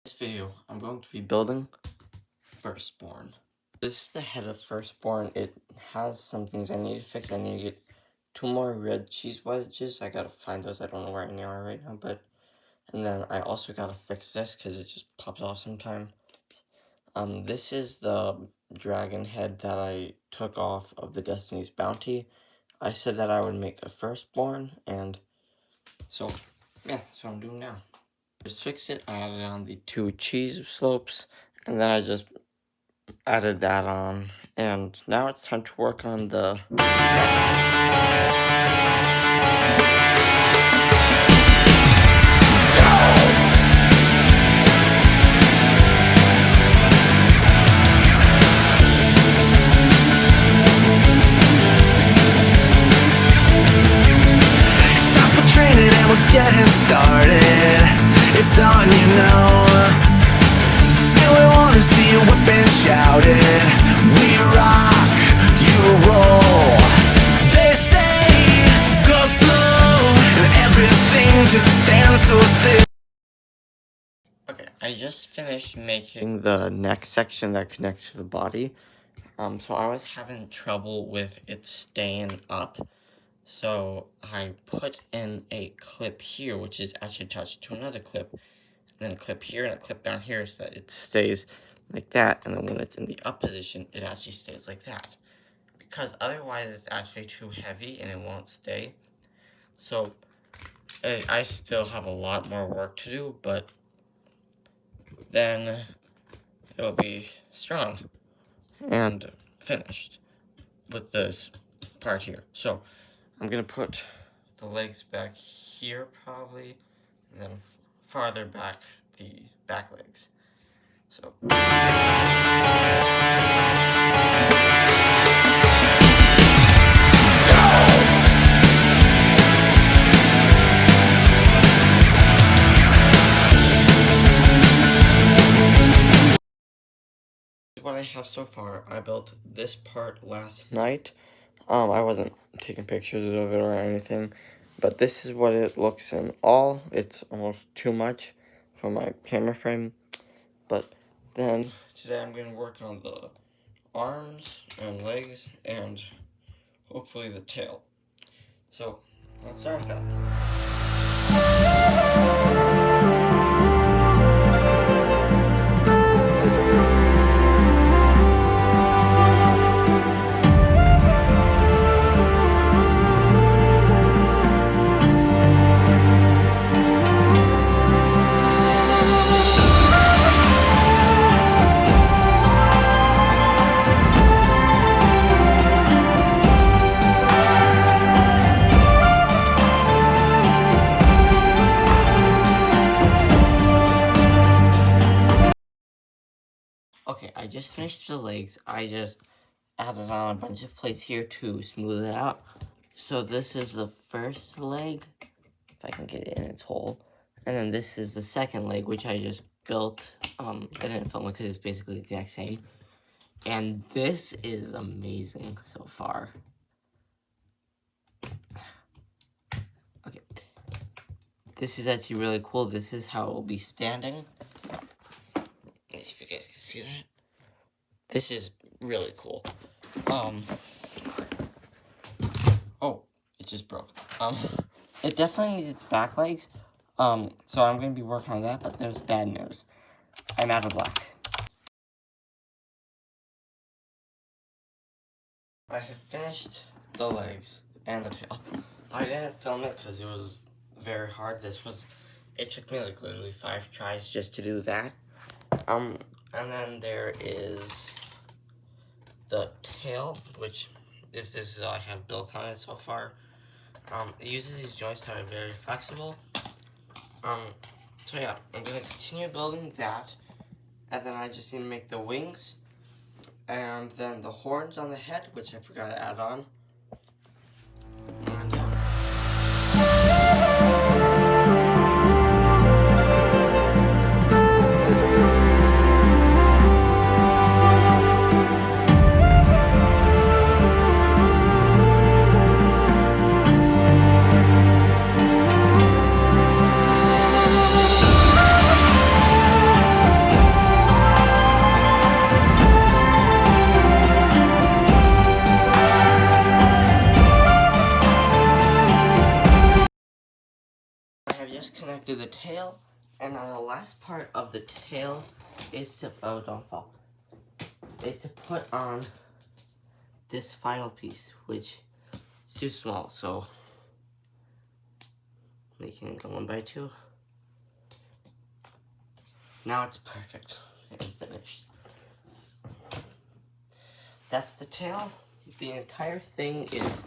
This video, I'm going to be building Firstborn. This is the head of Firstborn. It has some things I need to fix. I need to get 2 more red cheese wedges. I gotta find those. I don't know where they are right now, and then I also gotta fix this because it just pops off sometimes. This is the dragon head that I took off of the Destiny's Bounty. I said that I would make a Firstborn, and so yeah, that's what I'm doing now. Just fixed it. I added on the 2 cheese slopes, and then I just added that on, and now it's time to work on the Stop for training and we're getting started. It's on, you know. And we wanna see you whip and shout it. We rock, you roll. They say go slow, and everything just stands so still. Okay, I just finished making the neck section that connects to the body. So I was having trouble with it staying up. So I put in a clip here, which is actually attached to another clip, and then a clip here and a clip down here so that it stays like that, and then when it's in the up position, it actually stays like that. Because otherwise it's actually too heavy and it won't stay. So I still have a lot more work to do, but then it'll be strong and finished with this part here. So I'm gonna put the legs back here probably, and then farther back the back legs. So what I have so far. I built this part last night. I wasn't taking pictures of it or anything, but this is what it looks in all. It's almost too much for my camera frame, but then today I'm going to work on the arms and legs and hopefully the tail. So let's start with that. Okay, I just finished the legs. I just added on a bunch of plates here to smooth it out. So this is the first leg, if I can get it in its hole. And then this is the second leg, which I just built. I didn't film it because it's basically the exact same. And this is amazing so far. Okay. This is actually really cool. This is how it will be standing. If you guys can see that. This is really cool. Oh, it just broke. It definitely needs its back legs. So I'm going to be working on that, but there's bad news. I'm out of black. I have finished the legs and the tail. I didn't film it because it was very hard. It took me like literally 5 tries just to do that. And then there is the tail, which is this I have built on it so far. It uses these joints that are very flexible. So yeah, I'm going to continue building that, and then I just need to make the wings, and then the horns on the head, which I forgot to add on. And yeah. the tail, and then the last part of the tail is to, oh, don't fall, is to put on this final piece, which is too small, so making it a 1x2. Now it's perfect and finished. That's the tail. The entire thing is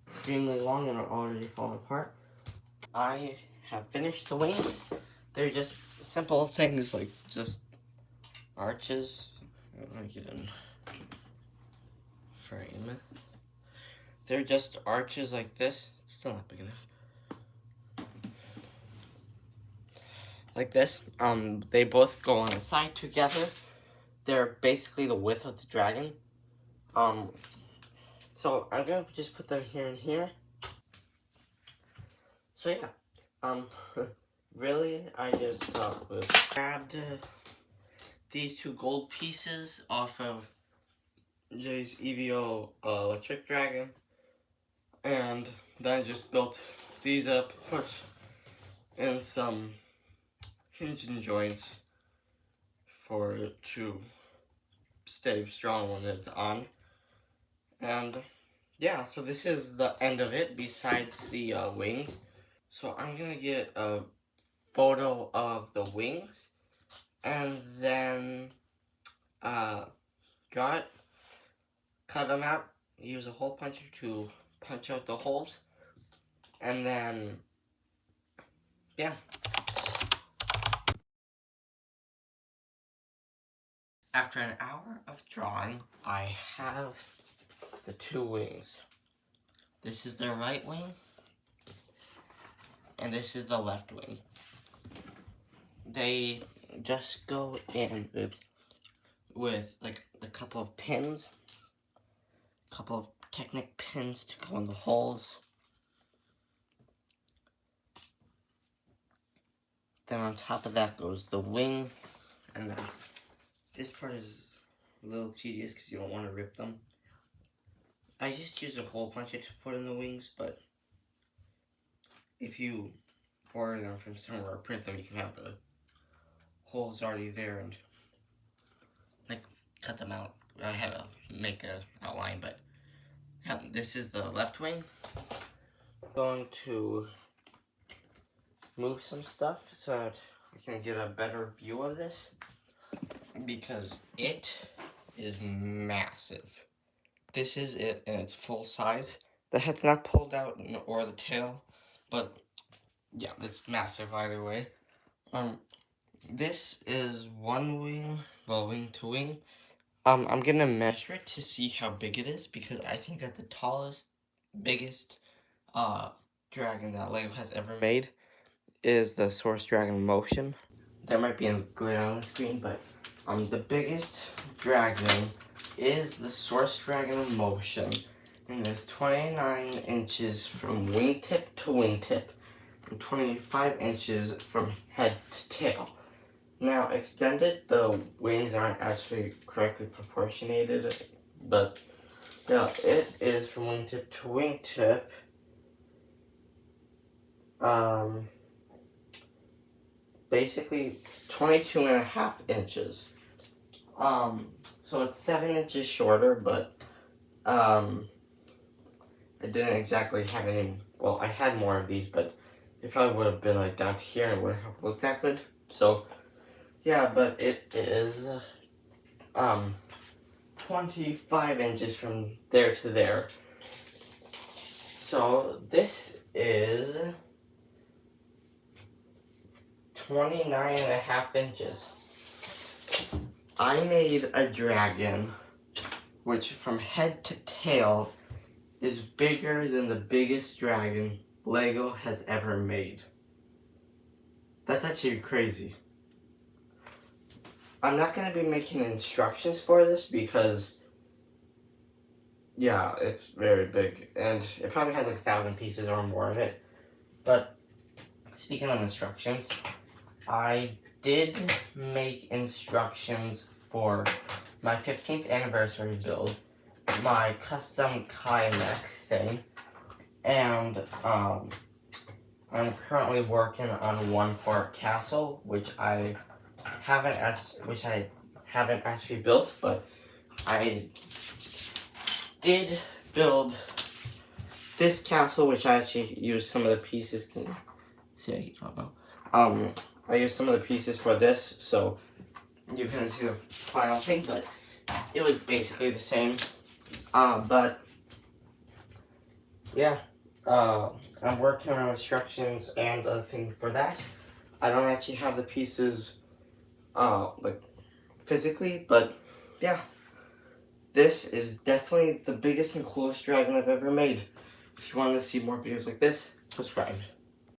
extremely long and are already falling apart. I have finished the wings. They're just simple things like just arches. Let me get in frame. They're just arches like this. It's still not big enough. Like this. They both go on the side together. They're basically the width of the dragon. So I'm gonna just put them here and here. So yeah, really, I just grabbed these two gold pieces off of Jay's EVO electric dragon, and then I just built these up, put in some hinging joints for it to stay strong when it's on. And yeah, so this is the end of it besides the wings. So I'm gonna get a photo of the wings and then draw it, cut them out, use a hole puncher to punch out the holes, and then yeah. After an hour of drawing, I have the two wings. This is the right wing, and this is the left wing. They just go in with like a couple of pins, a couple of Technic pins to go in the holes. Then on top of that goes the wing, and then this part is a little tedious because you don't want to rip them. I just use a hole puncher to put in the wings, but if you order them from somewhere or print them, you can have the holes already there and like cut them out. I had to make an outline, but yeah, this is the left wing. I'm going to move some stuff so that I can get a better view of this because it is massive. This is it in its full size. The head's not pulled out or the tail, but yeah, it's massive either way. This is one wing, well, wing to wing. I'm gonna measure it to see how big it is because I think that the tallest, biggest, dragon that LEGO has ever made is the Source Dragon Motion. There might be a glare on the screen, but the biggest dragon is the Source Dragon Motion, and it's 29 inches from wingtip to wingtip, and 25 inches from head to tail. Now, extended, the wings aren't actually correctly proportionated, but yeah, it is from wingtip to wingtip. Basically 22.5 inches. So it's 7 inches shorter, but I didn't exactly have any. Well, I had more of these, but it probably would have been like down to here and it wouldn't have looked that good. So yeah, but it is 25 inches from there to there. So this is 29.5 inches. I made a dragon which from head to tail is bigger than the biggest dragon LEGO has ever made. That's actually crazy. I'm not going to be making instructions for this because, yeah, it's very big. And it probably has like 1,000 pieces or more of it. But, speaking of instructions, I did make instructions for my 15th anniversary build, my custom Kai mech thing, and I'm I'm currently working on one for a castle, which I haven't actually built, but I did build this castle, which I actually used some of the pieces. Can you see? I don't know. I used some of the pieces for this, so you can see the final thing, but it was basically the same. But yeah, I'm working on instructions and a thing for that. I don't actually have the pieces, like physically, but yeah, this is definitely the biggest and coolest dragon I've ever made. If you want to see more videos like this, subscribe.